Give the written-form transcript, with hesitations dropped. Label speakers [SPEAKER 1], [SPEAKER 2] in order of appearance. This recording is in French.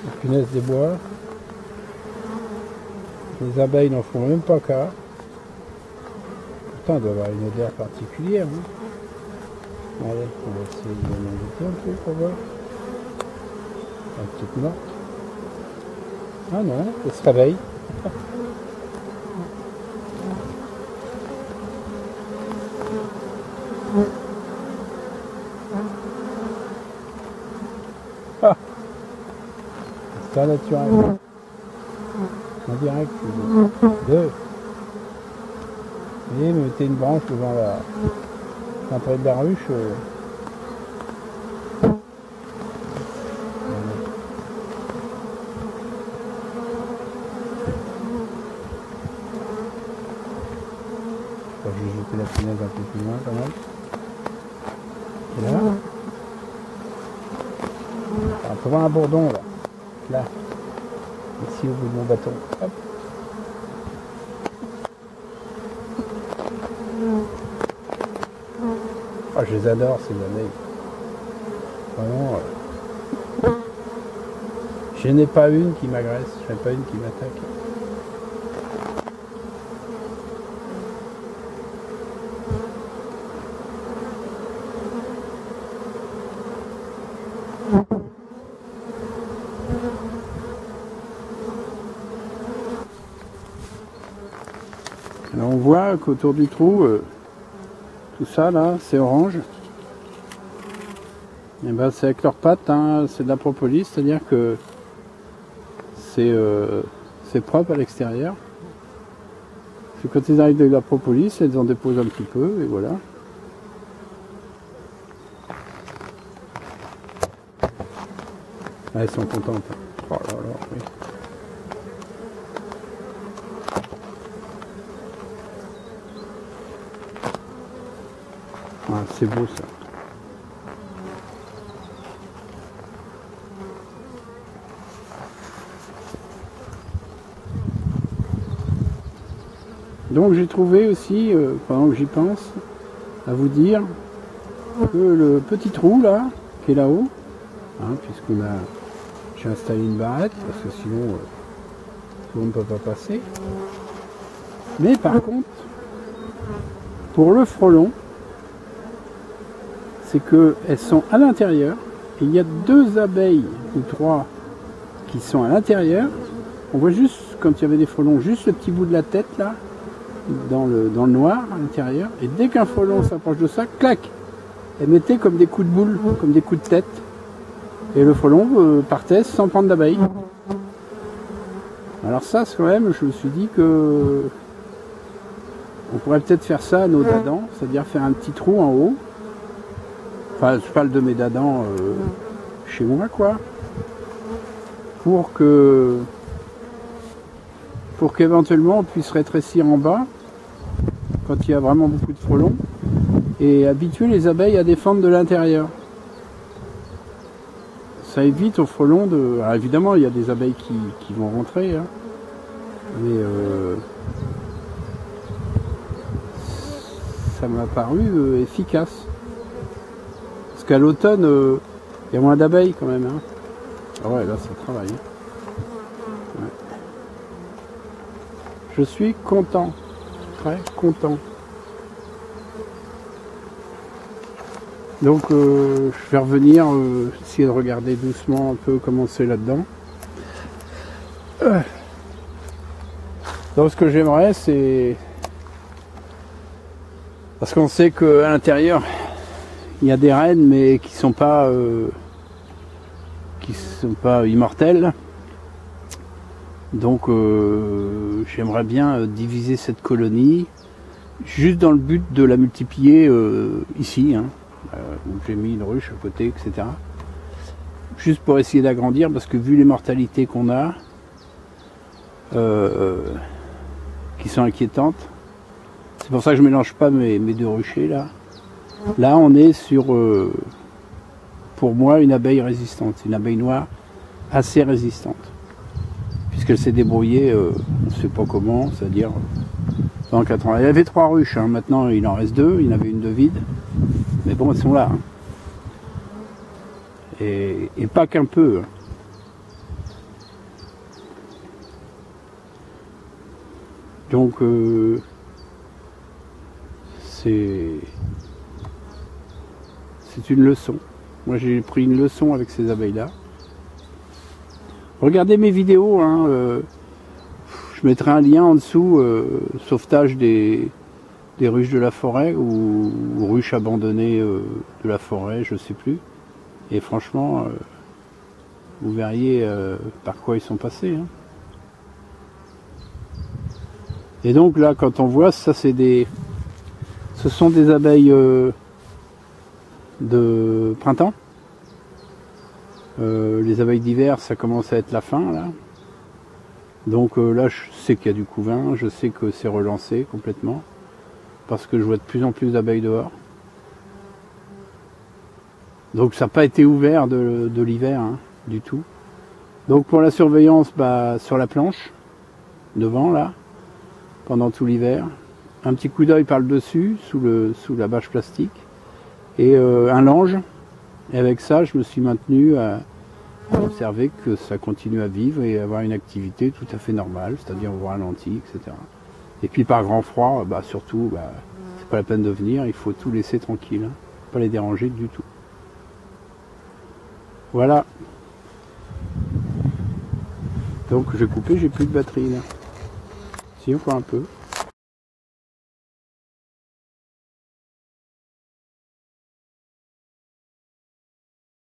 [SPEAKER 1] Les punaises des bois. Les abeilles n'en font même pas cas. Pourtant, elle doit avoir une odeur particulière. Hein. Allez, on va essayer de en jeter un peu pour voir. Elle est toute morte. Ah non, elle se réveille. Ah, c'est un naturel. En direct, deux. Et mettez une branche devant l'entrée de la ruche. Je vais jeter la punaise un peu plus loin quand même. Et là. On peut voir un bourdon là. Là. Ici au bout de mon bâton. Hop. Oh, je les adore ces abeilles. Vraiment. Je n'ai pas une qui m'agresse, je n'ai pas une qui m'attaque. Alors on voit qu'autour du trou, tout ça là, c'est orange. Et ben c'est avec leurs pattes, hein, c'est de la propolis, c'est-à-dire que c'est propre à l'extérieur. Quand ils arrivent avec la propolis, elles en déposent un petit peu et voilà. Ah, elles sont contentes. Oh là là, oui. Ah, c'est beau ça. Donc j'ai trouvé aussi, pendant que j'y pense, à vous dire que le petit trou là, qui est là-haut, hein, j'ai installé une barrette, parce que sinon tout le monde ne peut pas passer. Mais par contre, pour le frelon, c'est qu'elles sont à l'intérieur, et il y a 2 abeilles ou 3 qui sont à l'intérieur. On voit juste, quand il y avait des frelons, juste le petit bout de la tête là, dans le noir à l'intérieur, et dès qu'un frelon s'approche de ça, clac, elle mettait comme des coups de boule, comme des coups de tête, et le frelon partait sans prendre d'abeille. Alors ça, c'est quand même, je me suis dit que on pourrait peut-être faire ça à nos dadans, c'est-à-dire faire un petit trou en haut. Enfin, je parle de mes dadans chez moi, quoi, pour qu'éventuellement on puisse rétrécir en bas quand il y a vraiment beaucoup de frelons et habituer les abeilles à défendre de l'intérieur. Ça évite aux frelons de... Alors évidemment il y a des abeilles qui vont rentrer, hein, mais ça m'a paru efficace. Parce qu'à l'automne, il y a moins d'abeilles quand même. Hein. Ah ouais, là ça travaille. Ouais. Je suis content, très content. Donc je vais revenir, essayer de regarder doucement un peu comment c'est là-dedans. Donc ce que j'aimerais, c'est... Parce qu'on sait qu'à l'intérieur, il y a des reines, mais qui sont pas immortelles. Donc j'aimerais bien diviser cette colonie, juste dans le but de la multiplier ici, hein, où j'ai mis une ruche à côté, etc. Juste pour essayer d'agrandir, parce que vu les mortalités qu'on a, qui sont inquiétantes, c'est pour ça que je mélange pas mes 2 ruchers là. Là on est sur, pour moi, une abeille résistante, une abeille noire assez résistante. Puisqu'elle s'est débrouillée, on ne sait pas comment, c'est-à-dire pendant 4 ans. Il y avait 3 ruches, hein, maintenant il en reste 2, il y en avait une de vide. Mais bon, elles sont là. Hein. Et pas qu'un peu. Hein. Donc c'est une leçon. Moi j'ai pris une leçon avec ces abeilles-là. Regardez mes vidéos, hein, je mettrai un lien en dessous, sauvetage des ruches de la forêt ou ruches abandonnées de la forêt, je sais plus. Et franchement, vous verriez par quoi ils sont passés. Hein. Et donc là, quand on voit, ça c'est ce sont des abeilles de printemps. Les abeilles d'hiver, ça commence à être la fin là. Donc là, je sais qu'il y a du couvain, je sais que c'est relancé complètement, parce que je vois de plus en plus d'abeilles dehors. Donc ça n'a pas été ouvert de l'hiver, hein, du tout. Donc pour la surveillance, bah, sur la planche, devant là, pendant tout l'hiver, un petit coup d'œil par le dessus, sous la bâche plastique, et un lange. Et avec ça, je me suis maintenu à observer que ça continue à vivre et à avoir une activité tout à fait normale, c'est-à-dire au ralenti, etc. Et puis par grand froid, bah, surtout, bah, c'est pas la peine de venir, il faut tout laisser tranquille, hein, pas les déranger du tout. Voilà. Donc j'ai coupé, j'ai plus de batterie là. Si on voit un peu.